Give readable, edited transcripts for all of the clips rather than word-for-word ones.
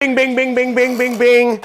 Bing, bing, bing, bing, bing, bing, bing.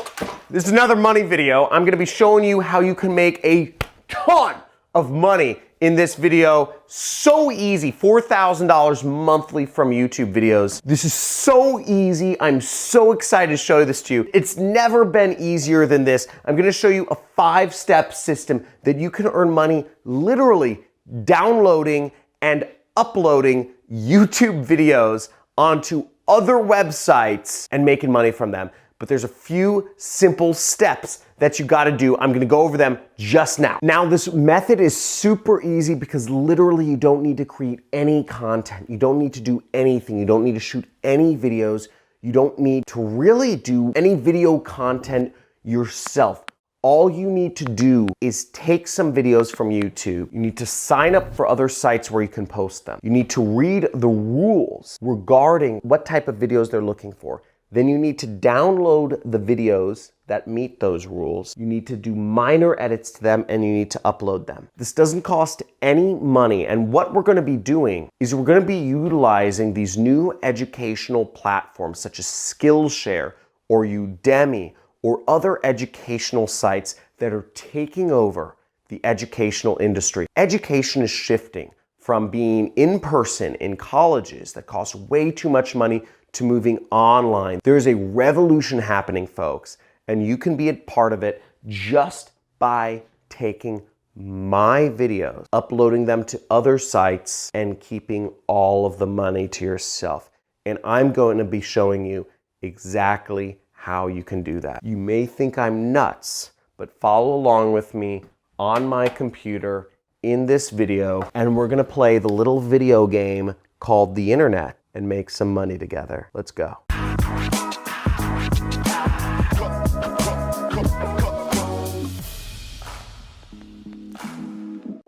This is another money video. I'm gonna be showing you how you can make a ton of money in this video. So easy, $4,000 monthly from YouTube videos. This is so easy. I'm so excited to show this to you. It's never been easier than this. I'm gonna show you a 5-step system that you can earn money literally downloading and uploading YouTube videos onto other websites and making money from them. But there's a few simple steps that you gotta do. I'm gonna go over them just now. Now, this method is super easy because literally you don't need to create any content. You don't need to do anything. You don't need to shoot any videos. You don't need to really do any video content yourself. All you need to do is take some videos from YouTube. You need to sign up for other sites where you can post them. You need to read the rules regarding what type of videos they're looking for. Then you need to download the videos that meet those rules. You need to do minor edits to them and you need to upload them. This doesn't cost any money, and what we're gonna be doing is we're gonna be utilizing these new educational platforms such as Skillshare or Udemy or other educational sites that are taking over the educational industry. Education is shifting from being in person in colleges that cost way too much money to moving online. There's a revolution happening, folks, and you can be a part of it just by taking my videos, uploading them to other sites, and keeping all of the money to yourself. And I'm going to be showing you exactly how you can do that. You may think I'm nuts, but follow along with me on my computer in this video, and we're gonna play the little video game called the internet and make some money together. Let's go.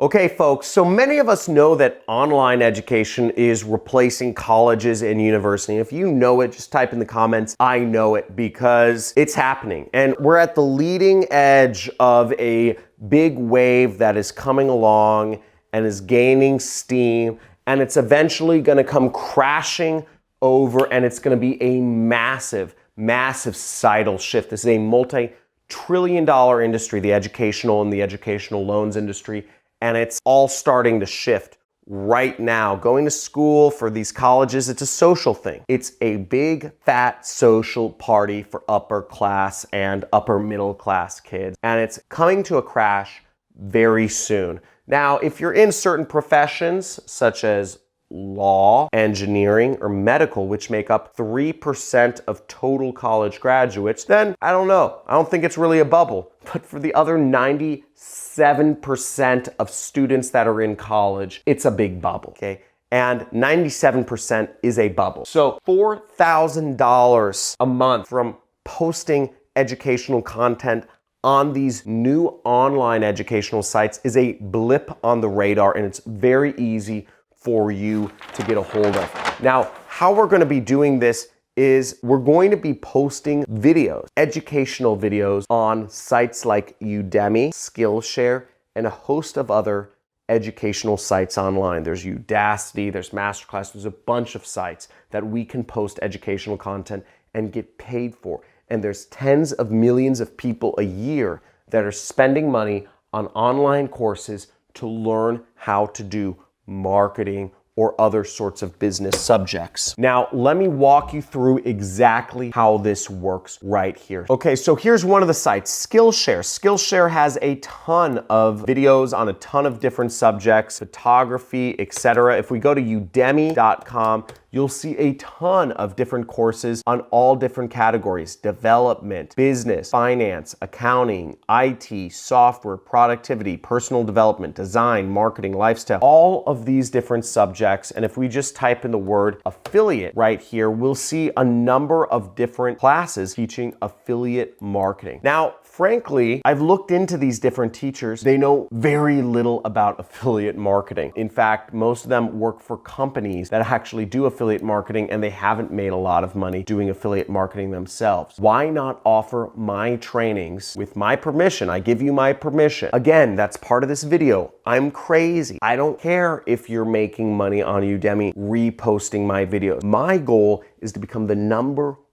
Okay, folks, so many of us know that online education is replacing colleges and university. If you know it, just type in the comments, I know it, because it's happening. And we're at the leading edge of a big wave that is coming along and is gaining steam, and it's eventually gonna come crashing over, and it's gonna be a massive, massive societal shift. This is a multi-trillion-dollar industry, the educational and the educational loans industry. And it's all starting to shift right now. Going to school for these colleges, it's a social thing. It's a big, fat social party for upper class and upper middle class kids. And it's coming to a crash very soon. Now, if you're in certain professions, such as law, engineering, or medical, which make up 3% of total college graduates, then I don't know. I don't think it's really a bubble. But for the other 97% of students that are in college, it's a big bubble, okay? And 97% is a bubble. So $4,000 a month from posting educational content on these new online educational sites is a blip on the radar, and it's very easy for you to get a hold of. Now, how we're gonna be doing this is we're going to be posting videos, educational videos, on sites like Udemy, Skillshare, and a host of other educational sites online. There's Udacity, there's Masterclass, there's a bunch of sites that we can post educational content and get paid for. And there's tens of millions of people a year that are spending money on online courses to learn how to do marketing or other sorts of business subjects. Now, let me walk you through exactly how this works right here. Okay, so here's one of the sites, Skillshare. Skillshare has a ton of videos on a ton of different subjects, photography, etc. If we go to udemy.com, you'll see a ton of different courses on all different categories: development, business, finance, accounting, IT, software, productivity, personal development, design, marketing, lifestyle, all of these different subjects. And if we just type in the word affiliate right here, we'll see a number of different classes teaching affiliate marketing. Now, frankly, I've looked into these different teachers. They know very little about affiliate marketing. In fact, most of them work for companies that actually do affiliate marketing, and they haven't made a lot of money doing affiliate marketing themselves. Why not offer my trainings with my permission? I give you my permission. Again, that's part of this video. I'm crazy. I don't care if you're making money on Udemy reposting my videos. My goal is to become the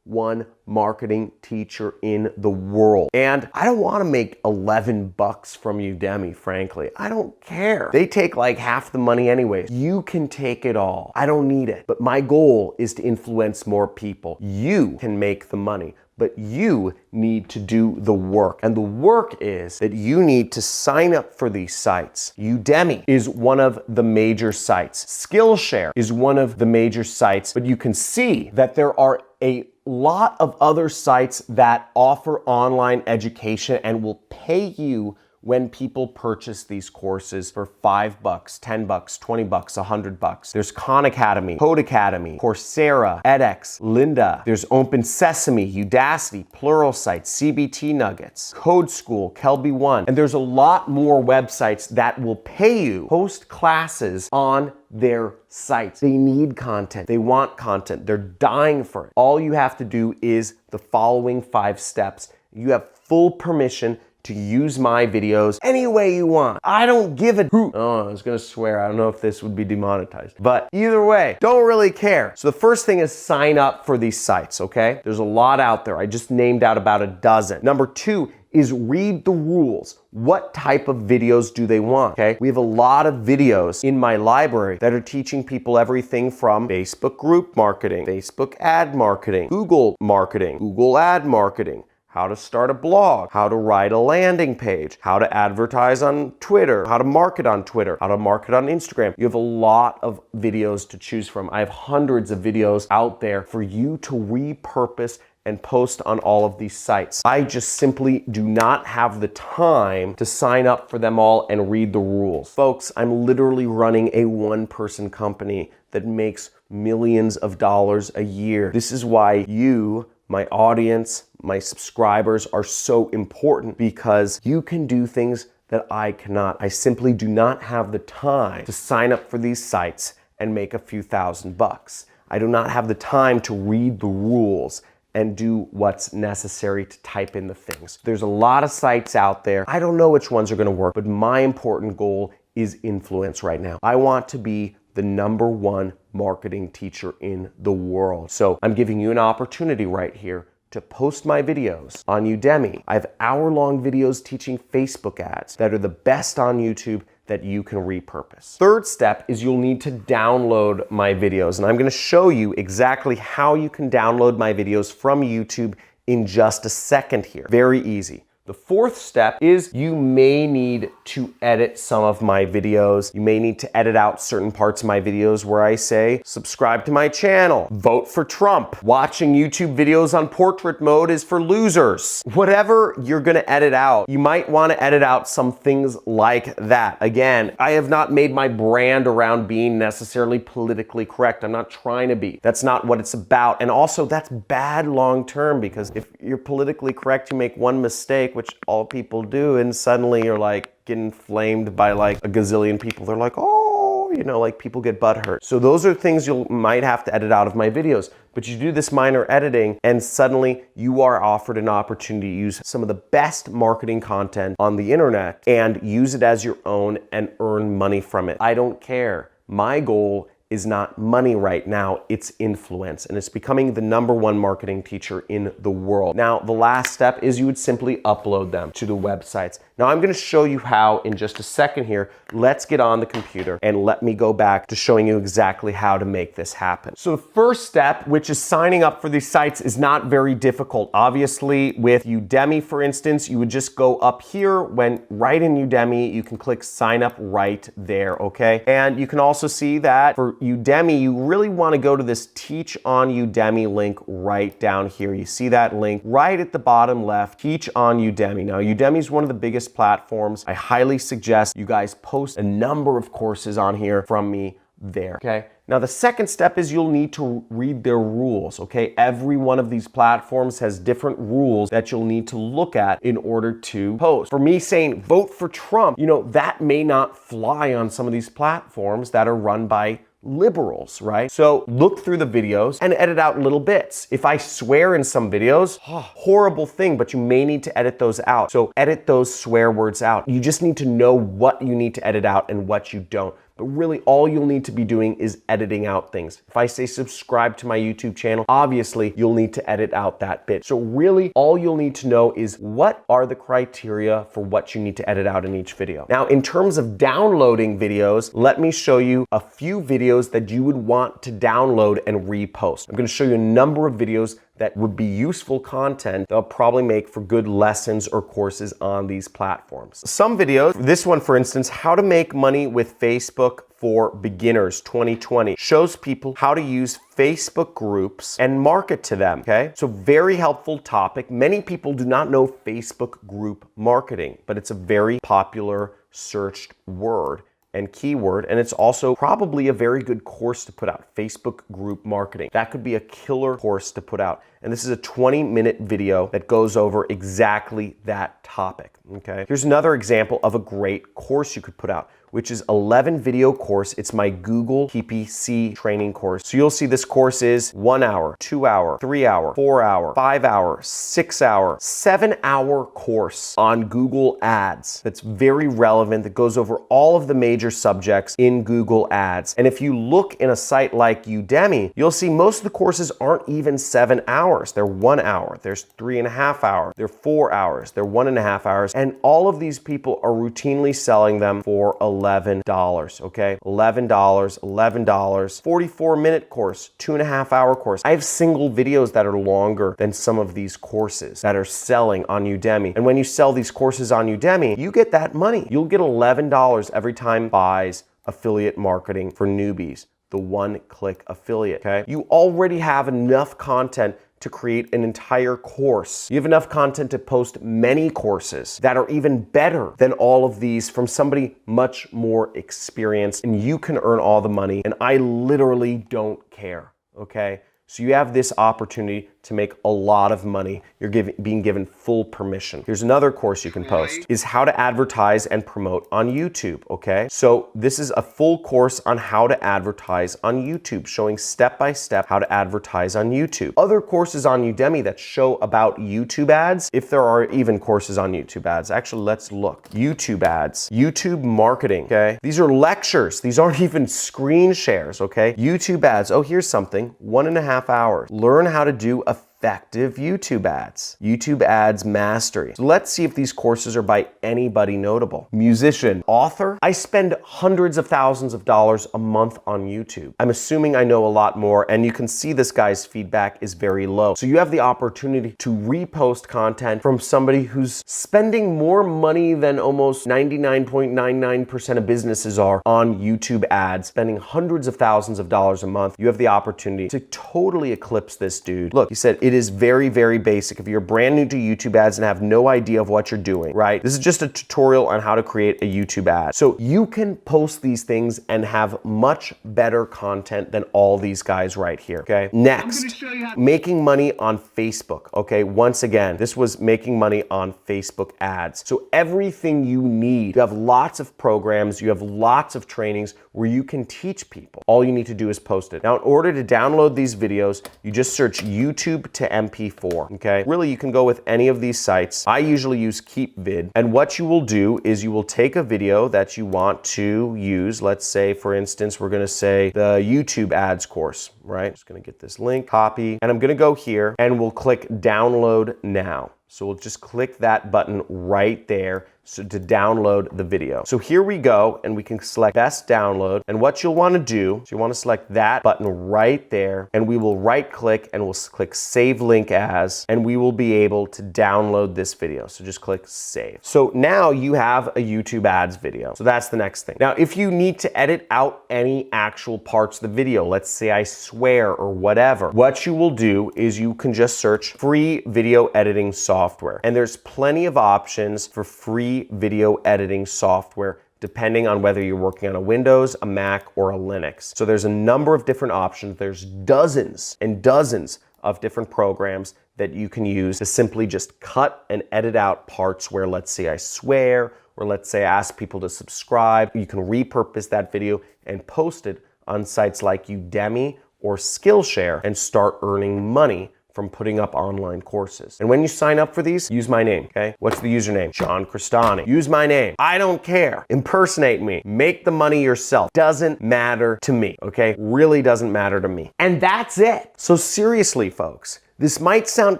one marketing teacher in the world. And I don't want to make 11 bucks from Udemy, frankly. I don't care. They take like half the money anyways. You can take it all. I don't need it. But my goal is to influence more people. You can make the money, but you need to do the work. And the work is that you need to sign up for these sites. Udemy is one of the major sites. Skillshare is one of the major sites, but you can see that there are a lot of other sites that offer online education and will pay you when people purchase these courses for $5, $10, $20, $100. There's Khan Academy, Code Academy, Coursera, edX, Lynda. There's Open Sesame, Udacity, Pluralsight, CBT Nuggets, Code School, Kelby One. And there's a lot more websites that will pay you to host classes on their sites. They need content. They want content. They're dying for it. All you have to do is the following 5 steps. You have full permission to use my videos any way you want. I don't give a hoot. Oh, I was gonna swear. I don't know if this would be demonetized. But either way, don't really care. So the first thing is sign up for these sites, okay? There's a lot out there. I just named out about a dozen. Number 2 is read the rules. What type of videos do they want, okay? We have a lot of videos in my library that are teaching people everything from Facebook group marketing, Facebook ad marketing, Google marketing, Google ad marketing, how to start a blog, how to write a landing page, how to advertise on Twitter, how to market on Twitter, how to market on Instagram. You have a lot of videos to choose from. I have hundreds of videos out there for you to repurpose and post on all of these sites. I just simply do not have the time to sign up for them all and read the rules. Folks, I'm literally running a one-person company that makes millions of dollars a year. This is why you, my audience, my subscribers are so important, because you can do things that I cannot. I simply do not have the time to sign up for these sites and make a few $1,000s. I do not have the time to read the rules and do what's necessary to type in the things. There's a lot of sites out there. I don't know which ones are gonna work, but my important goal is influence right now. I want to be the #1 marketing teacher in the world. So I'm giving you an opportunity right here to post my videos on Udemy. I have hour-long videos teaching Facebook ads that are the best on YouTube that you can repurpose. Third step is you'll need to download my videos, and I'm gonna show you exactly how you can download my videos from YouTube in just a second here. Very easy. The fourth step is you may need to edit some of my videos. You may need to edit out certain parts of my videos where I say, subscribe to my channel, vote for Trump, watching YouTube videos on portrait mode is for losers. Whatever you're gonna edit out, you might wanna edit out some things like that. Again, I have not made my brand around being necessarily politically correct. I'm not trying to be. That's not what it's about. And also, that's bad long-term, because if you're politically correct, you make one mistake, which all people do, and suddenly you're like getting flamed by like a gazillion people. They're like, oh, you know, like people get butthurt. So those are things you might have to edit out of my videos. But you do this minor editing and suddenly you are offered an opportunity to use some of the best marketing content on the internet and use it as your own and earn money from it. I don't care. My goal is not money right now, it's influence. And it's becoming the #1 marketing teacher in the world. Now, the last step is you would simply upload them to the websites. Now, I'm gonna show you how in just a second here. Let's get on the computer and let me go back to showing you exactly how to make this happen. So the first step, which is signing up for these sites, is not very difficult. Obviously, with Udemy, for instance, you would just go up here. When right in Udemy, you can click sign up right there, okay? And you can also see that for Udemy, you really want to go to this Teach on Udemy link right down here. You see that link right at the bottom left, Teach on Udemy. Now, Udemy is one of the biggest platforms. I highly suggest you guys post a number of courses on here from me there, okay? Now, the second step is you'll need to read their rules, okay? Every one of these platforms has different rules that you'll need to look at in order to post. For me saying vote for Trump, you know, that may not fly on some of these platforms that are run by liberals, right? So look through the videos and edit out little bits. If I swear in some videos, horrible thing, but you may need to edit those out. So edit those swear words out. You just need to know what you need to edit out and what you don't. But really all you'll need to be doing is editing out things. If I say subscribe to my YouTube channel, obviously you'll need to edit out that bit. So really all you'll need to know is what are the criteria for what you need to edit out in each video. Now, in terms of downloading videos, let me show you a few videos that you would want to download and repost. I'm going to show you a number of videos that would be useful content they'll probably make for good lessons or courses on these platforms. Some videos, this one for instance, how to make money with Facebook for beginners 2020, shows people how to use Facebook groups and market to them, okay? So very helpful topic. Many people do not know Facebook group marketing, but it's a very popular searched word and keyword, and it's also probably a very good course to put out, Facebook group marketing. That could be a killer course to put out. And this is a 20-minute video that goes over exactly that topic, okay? Here's another example of a great course you could put out, which is 11 video course. It's my Google PPC training course. So you'll see this course is 1 hour, 2 hour, 3 hour, 4 hour, 5 hour, 6 hour, 7 hour course on Google Ads. That's very relevant, that goes over all of the major subjects in Google Ads. And if you look in a site like Udemy, you'll see most of the courses aren't even 7 hours. They're 1 hour, there's 3.5 hours, they're 4 hours, they're 1.5 hours. And all of these people are routinely selling them for $11, okay? $11, $11, 44-minute course, 2.5 hour course. I have single videos that are longer than some of these courses that are selling on Udemy. And when you sell these courses on Udemy, you get that money. You'll get $11 every time buys affiliate marketing for newbies, the one-click affiliate, okay? You already have enough content to create an entire course. You have enough content to post many courses that are even better than all of these from somebody much more experienced, and you can earn all the money, and I literally don't care, okay? So you have this opportunity to make a lot of money. You're being given full permission. Here's another course you can post, is how to advertise and promote on YouTube, okay? So this is a full course on how to advertise on YouTube, showing step-by-step how to advertise on YouTube. Other courses on Udemy that show about YouTube ads, if there are even courses on YouTube ads. Actually, let's look. YouTube ads, YouTube marketing, okay? These are lectures. These aren't even screen shares, okay? YouTube ads, oh, here's something, 1.5 hours. Learn how to do effective YouTube ads. YouTube ads mastery. So let's see if these courses are by anybody notable. Musician, author. I spend hundreds of thousands of dollars a month on YouTube. I'm assuming I know a lot more, and you can see this guy's feedback is very low. So you have the opportunity to repost content from somebody who's spending more money than almost 99.99% of businesses are on YouTube ads, spending hundreds of thousands of dollars a month. You have the opportunity to totally eclipse this dude. Look, he said, it is very, very basic. If you're brand new to YouTube ads and have no idea of what you're doing, right? This is just a tutorial on how to create a YouTube ad. So you can post these things and have much better content than all these guys right here, okay? Next, making money on Facebook, okay? Once again, this was making money on Facebook ads. So everything you need, you have lots of programs, you have lots of trainings where you can teach people. All you need to do is post it. Now, in order to download these videos, you just search YouTube to MP4, okay? Really, you can go with any of these sites. I usually use KeepVid, and what you will do is you will take a video that you want to use. Let's say, for instance, we're gonna say the YouTube ads course, right? Just gonna get this link, copy, and I'm gonna go here, and we'll click download now. So we'll just click that button right there to download the video. So here we go, and we can select best download. And what you'll want to do is you want to select that button right there, and we will right click and we'll click save link as, and we will be able to download this video. So just click save. So now you have a YouTube ads video. So that's the next thing. Now, if you need to edit out any actual parts of the video, let's say I swear or whatever, what you will do is you can just search free video editing software. And there's plenty of options for free video editing software depending on whether you're working on a Windows, a Mac, or a Linux. So there's a number of different options. There's dozens and dozens of different programs that you can use to simply just cut and edit out parts where, let's say, I swear, or let's say I ask people to subscribe. You can repurpose that video and post it on sites like Udemy or Skillshare and start earning money from putting up online courses. And when you sign up for these, use my name, okay? What's the username? John Cristani. Use my name. I don't care. Impersonate me. Make the money yourself. Doesn't matter to me, okay? Really doesn't matter to me. And that's it. So seriously, folks, this might sound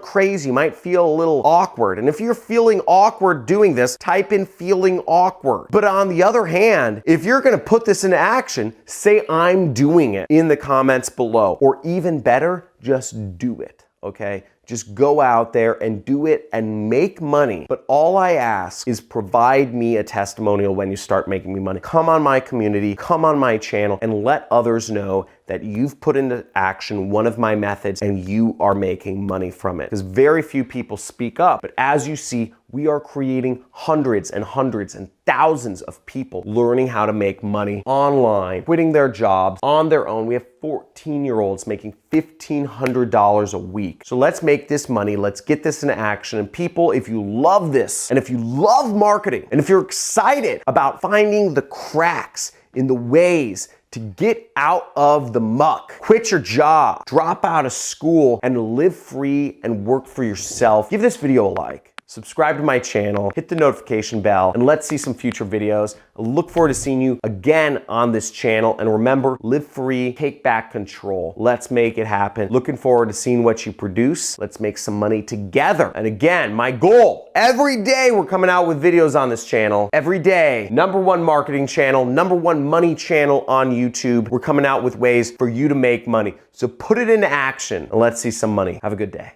crazy, might feel a little awkward. And if you're feeling awkward doing this, type in feeling awkward. But on the other hand, if you're gonna put this into action, say I'm doing it in the comments below. Or even better, just do it, okay? Just go out there and do it and make money. But all I ask is provide me a testimonial when you start making me money. Come on my community, come on my channel, and let others know that you've put into action one of my methods and you are making money from it. Because very few people speak up. But as you see, we are creating hundreds and hundreds and thousands of people learning how to make money online, quitting their jobs on their own. We have 14-year-olds making $1,500 a week. So let's make this money. Let's get this into action. And people, if you love this, and if you love marketing, and if you're excited about finding the cracks in the ways to get out of the muck, quit your job, drop out of school, and live free and work for yourself, give this video a like. Subscribe to my channel, hit the notification bell, and let's see some future videos. I look forward to seeing you again on this channel. And remember, live free, take back control. Let's make it happen. Looking forward to seeing what you produce. Let's make some money together. And again, my goal, every day we're coming out with videos on this channel. Every day, #1 marketing channel, #1 money channel on YouTube. We're coming out with ways for you to make money. So put it into action and let's see some money. Have a good day.